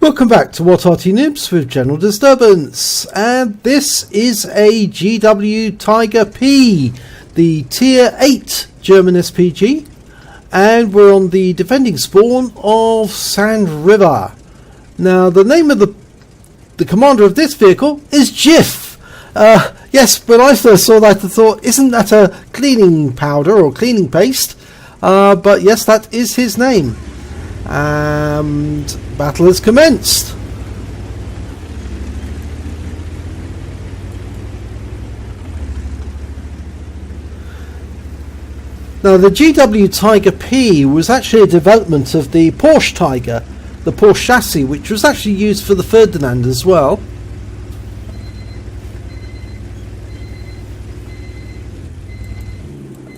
Welcome back to What Arty Noobs with General Disturbance, and this is a GW Tiger P, the Tier 8 German SPG, and we're on the defending spawn of Sand River. Now the name of the commander of this vehicle is Jiff. Yes, when I first saw that I thought, isn't that a cleaning powder or cleaning paste? But yes, that is his name. And battle has commenced. Now the GW Tiger P was actually a development of the Porsche Tiger, the Porsche chassis, which was actually used for the Ferdinand as well.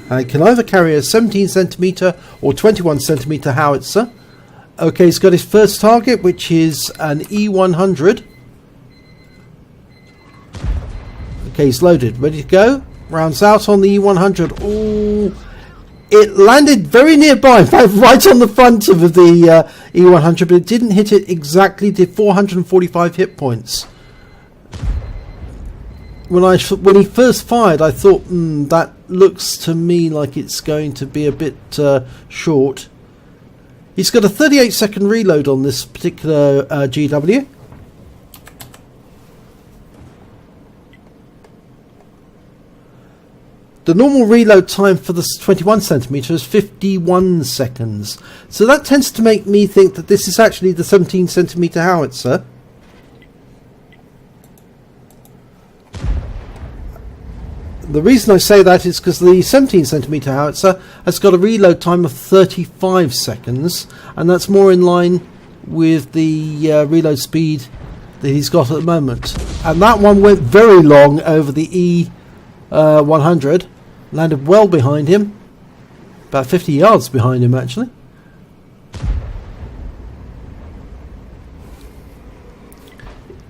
It can either carry a 17cm or 21cm howitzer. Okay, he's got his first target, which is an E100. Okay, he's loaded, ready to go. Rounds out on the E100. Oh, it landed very nearby, in fact, right on the front of the E100, but it didn't hit it exactly. Did 445 hit points. When he first fired, I thought, that looks to me like it's going to be a bit short. He's got a 38-second reload on this particular GW. The normal reload time for the 21cm is 51 seconds. So that tends to make me think that this is actually the 17cm howitzer. The reason I say that is because the 17cm howitzer has got a reload time of 35 seconds, and that's more in line with the reload speed that he's got at the moment. And that one went very long over the E100, landed well behind him, about 50 yards behind him actually.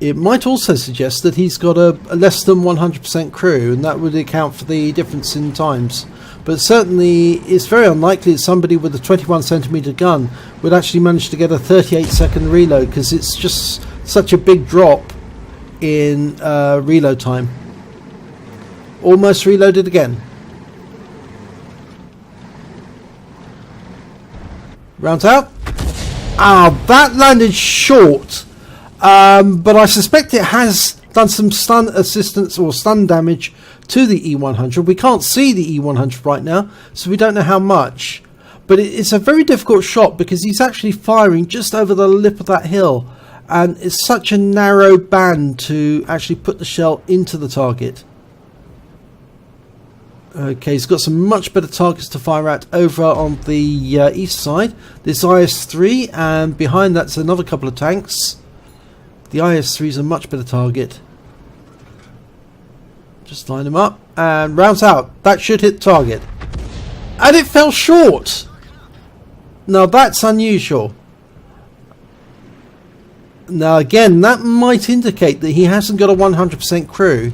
It might also suggest that he's got a less than 100% crew, and that would account for the difference in times. But certainly it's very unlikely that somebody with a 21cm gun would actually manage to get a 38-second reload, because it's just such a big drop in reload time. Almost reloaded again. Rounds out. Ah, that landed short. But I suspect it has done some stun assistance or stun damage to the E100. We can't see the E100 right now, so we don't know how much. But it's a very difficult shot because he's actually firing just over the lip of that hill. And it's such a narrow band to actually put the shell into the target. Okay, he's got some much better targets to fire at over on the east side. This IS-3, and behind that's another couple of tanks. The IS-3 is a much better target. Just line him up and rounds out. That should hit target. And it fell short. Now that's unusual. Now again, that might indicate that he hasn't got a 100% crew,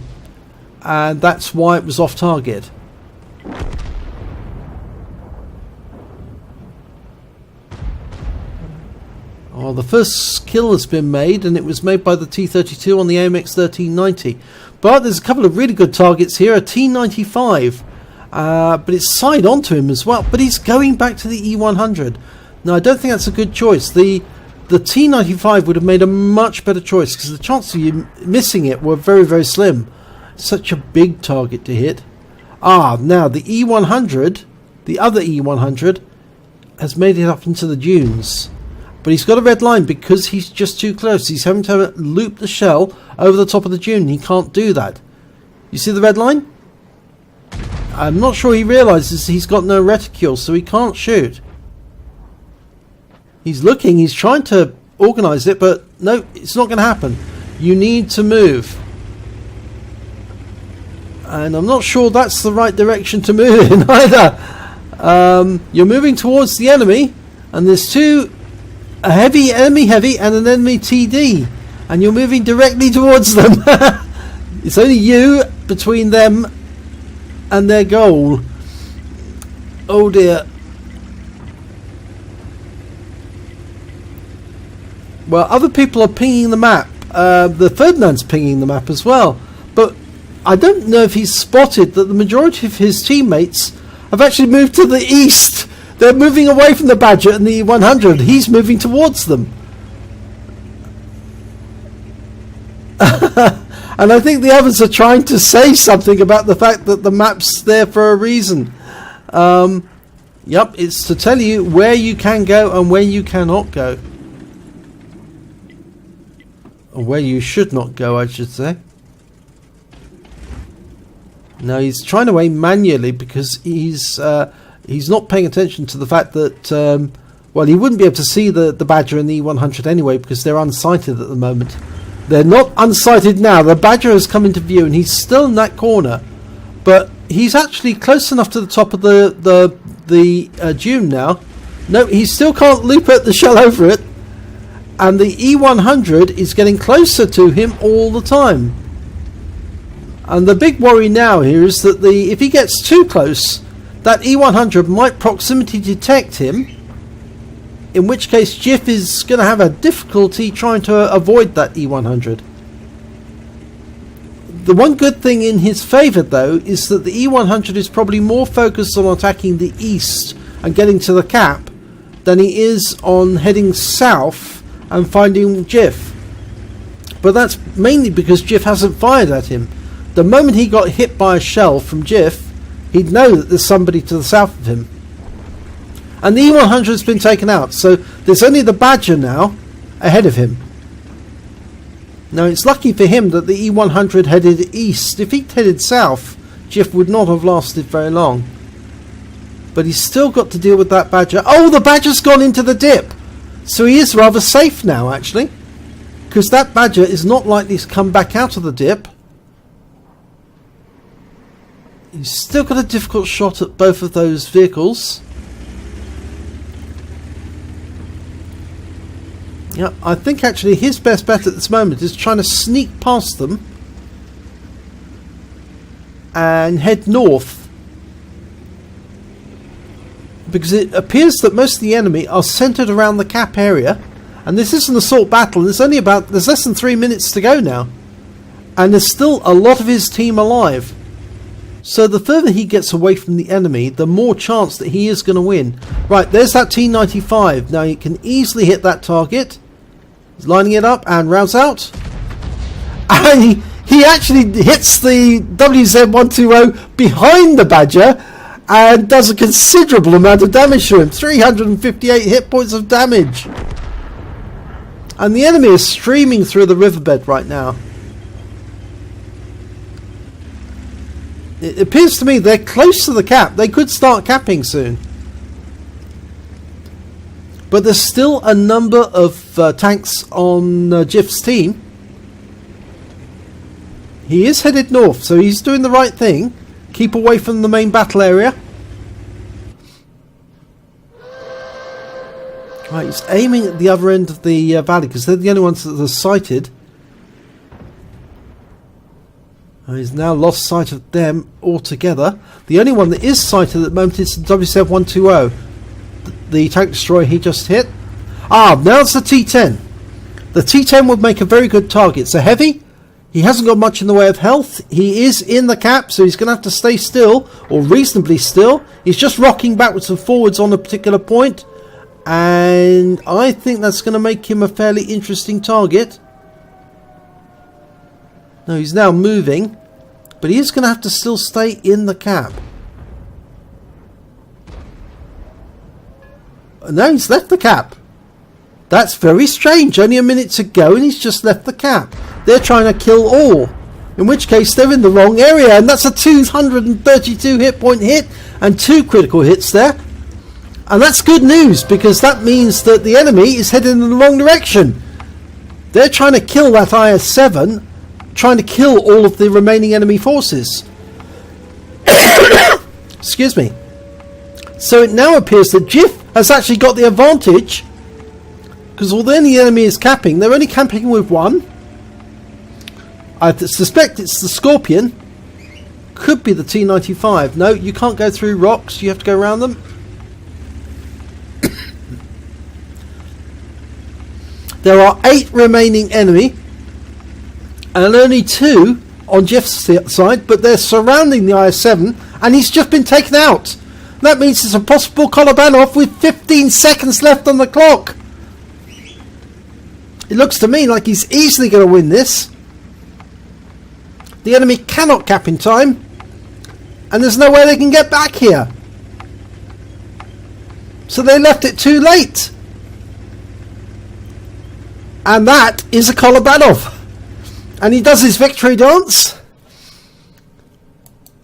and that's why it was off target. Oh, the first kill has been made, and it was made by the T-32 on the AMX 1390. But there's a couple of really good targets here. A T-95, but it's side onto him as well. But he's going back to the E-100. Now, I don't think that's a good choice. The T-95 would have made a much better choice, because the chances of you missing it were very, very slim. Such a big target to hit. Ah, now the E-100, the other E-100, has made it up into the dunes. But he's got a red line because he's just too close. He's having to loop the shell over the top of the dune. He can't do that. You see the red line? I'm not sure he realises he's got no reticule, so he can't shoot. He's looking, he's trying to organise it, but no, it's not going to happen. You need to move. And I'm not sure that's the right direction to move in either. You're moving towards the enemy, and there's two... a heavy enemy heavy and an enemy TD, and you're moving directly towards them. It's only you between them and their goal. Oh dear. Well, other people are pinging the map. The Ferdinand's pinging the map as well. But I don't know if he's spotted that the majority of his teammates have actually moved to the east. They're moving away from the Badger and the 100. He's moving towards them. And I think the others are trying to say something about the fact that the map's there for a reason. Yep, it's to tell you where you can go and where you cannot go. Or where you should not go, I should say. Now he's trying to aim manually because he's not paying attention to the fact that well, he wouldn't be able to see the Badger and the E100 anyway because they're unsighted at the moment. They're not unsighted now. The Badger has come into view and he's still in that corner, but he's actually close enough to the top of the dune now. No, he still can't loop at the shell over it, and the E100 is getting closer to him all the time. And the big worry now here is that if he gets too close, that E100 might proximity detect him, in which case jiff is going to have a difficulty trying to avoid that E100. The one good thing in his favour though is that the E100 is probably more focused on attacking the east and getting to the cap than he is on heading south and finding jiff. But that's mainly because jiff hasn't fired at him. The moment he got hit by a shell from jiff, he'd know that there's somebody to the south of him. And the E100 has been taken out, so there's only the Badger now ahead of him. Now it's lucky for him that the E100 headed east. If he'd headed south, jiff would not have lasted very long. But he's still got to deal with that Badger. Oh, the Badger's gone into the dip! So he is rather safe now, actually. Because that Badger is not likely to come back out of the dip. He's still got a difficult shot at both of those vehicles. Yeah, I think actually his best bet at this moment is trying to sneak past them and head north, because it appears that most of the enemy are centered around the cap area, and this is an assault battle. There's less than 3 minutes to go now, and there's still a lot of his team alive. So the further he gets away from the enemy, the more chance that he is going to win. Right, there's that T95. Now he can easily hit that target. He's lining it up and rounds out. And he actually hits the WZ-120 behind the Badger and does a considerable amount of damage to him. 358 hit points of damage. And the enemy is streaming through the riverbed right now. It appears to me they're close to the cap. They could start capping soon. But there's still a number of tanks on jiff's team. He is headed north, so he's doing the right thing. Keep away from the main battle area. Right, he's aiming at the other end of the valley because they're the only ones that are sighted. He's now lost sight of them altogether. The only one that is sighted at the moment is the WZ-120, the tank destroyer he just hit. Ah, now it's the T-10. The T-10 would make a very good target. It's a heavy. He hasn't got much in the way of health. He is in the cap, so he's going to have to stay still, or reasonably still. He's just rocking backwards and forwards on a particular point, and I think that's going to make him a fairly interesting target. No, he's now moving, but he is going to have to still stay in the cap. No, he's left the cap. That's very strange. Only a minute to go and he's just left the cap. They're trying to kill all. In which case they're in the wrong area, and that's a 232 hit point hit and 2 critical hits there. And that's good news, because that means that the enemy is heading in the wrong direction. They're trying to kill that IS-7, trying to kill all of the remaining enemy forces. Excuse me. So it now appears that jiff has actually got the advantage, because although the enemy is capping, they're only capping with one. I suspect it's the Scorpion. Could be the T-95. No, you can't go through rocks, you have to go around them. There are 8 remaining enemy, and only 2 on Jeff's side, but they're surrounding the IS-7, and he's just been taken out. That means it's a possible Kolobanov with 15 seconds left on the clock. It looks to me like he's easily going to win this. The enemy cannot cap in time, and there's no way they can get back here. So they left it too late. And that is a Kolobanov. And he does his victory dance.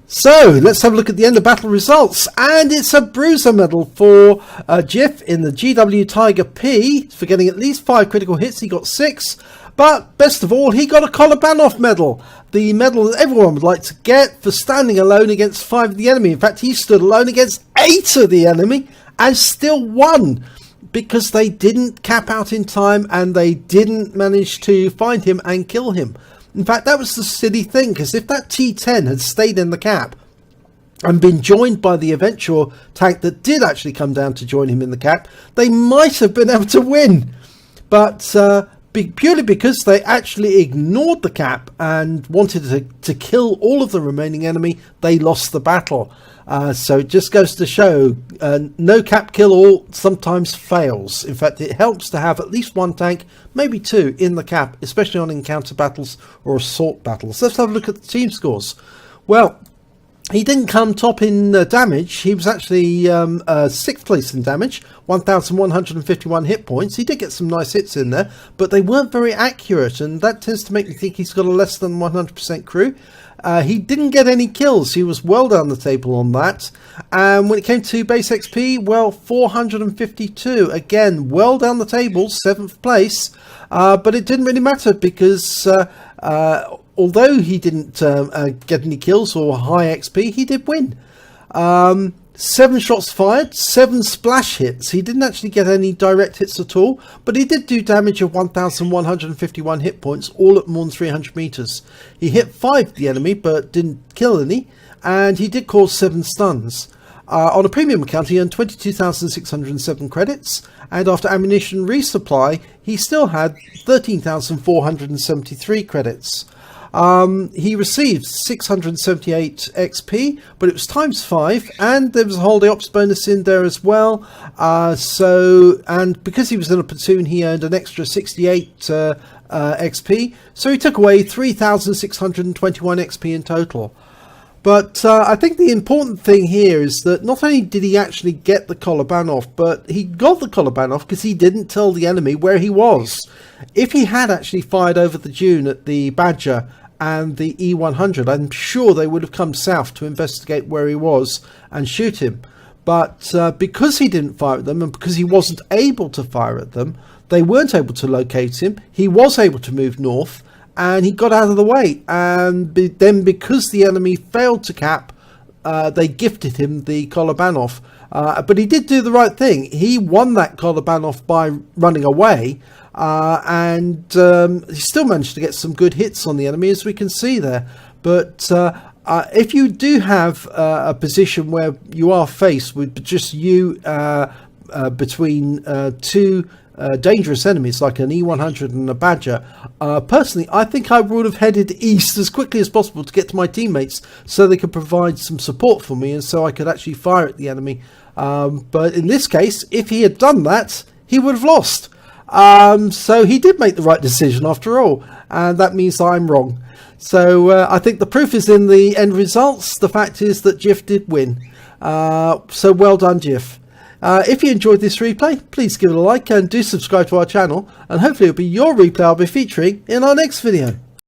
So let's have a look at the end of battle results, and it's a bruiser medal for jiff in the GW Tiger P for getting at least 5 critical hits. He got 6, but best of all, he got a Kolobanov medal, the medal that everyone would like to get for standing alone against 5 of the enemy. In fact, he stood alone against 8 of the enemy and still won, because they didn't cap out in time and they didn't manage to find him and kill him. In fact, that was the silly thing, because if that T10 had stayed in the cap and been joined by the eventual tank that did actually come down to join him in the cap, they might have been able to win. But purely because they actually ignored the cap and wanted to kill all of the remaining enemy, they lost the battle. So it just goes to show no cap kill all sometimes fails. In fact, it helps to have at least 1 tank, maybe 2 in the cap, especially on encounter battles or assault battles. Let's have a look at the team scores. Well, he didn't come top in damage. He was actually 6th place in damage, 1,151 hit points. He did get some nice hits in there, but they weren't very accurate, and that tends to make me think he's got a less than 100% crew. He didn't get any kills. He was well down the table on that. And when it came to base XP, well, 452. Again, well down the table, 7th place. But it didn't really matter, because although he didn't get any kills or high XP, he did win. 7 shots fired, 7 splash hits. He didn't actually get any direct hits at all, but he did do damage of 1,151 hit points, all at more than 300 meters. He hit 5 of the enemy, but didn't kill any, and he did cause 7 stuns. On a premium account, he earned 22,607 credits, and after ammunition resupply, he still had 13,473 credits. He received 678 XP, but it was times 5, and there was a holiday ops bonus in there as well. And because he was in a platoon, he earned an extra 68 XP, so he took away 3,621 XP in total. But I think the important thing here is that not only did he actually get the Kolobanov, but he got the Kolobanov because he didn't tell the enemy where he was. If he had actually fired over the dune at the Badger and the E100, I'm sure they would have come south to investigate where he was and shoot him. But because he didn't fire at them, and because he wasn't able to fire at them, they weren't able to locate him. He was able to move north, and he got out of the way. And then because the enemy failed to cap, they gifted him the Kolobanov. But he did do the right thing. He won that Kolobanov by running away, and he still managed to get some good hits on the enemy, as we can see there. But if you do have a position where you are faced with just you between 2 dangerous enemies like an E100 and a Badger, personally I think I would have headed east as quickly as possible to get to my teammates so they could provide some support for me and so I could actually fire at the enemy. But in this case, if he had done that, he would have lost. So he did make the right decision after all, and that means I'm wrong. So I think the proof is in the end results. The fact is that jiff did win. So well done, jiff. If you enjoyed this replay, please give it a like and do subscribe to our channel, and hopefully it'll be your replay I'll be featuring in our next video.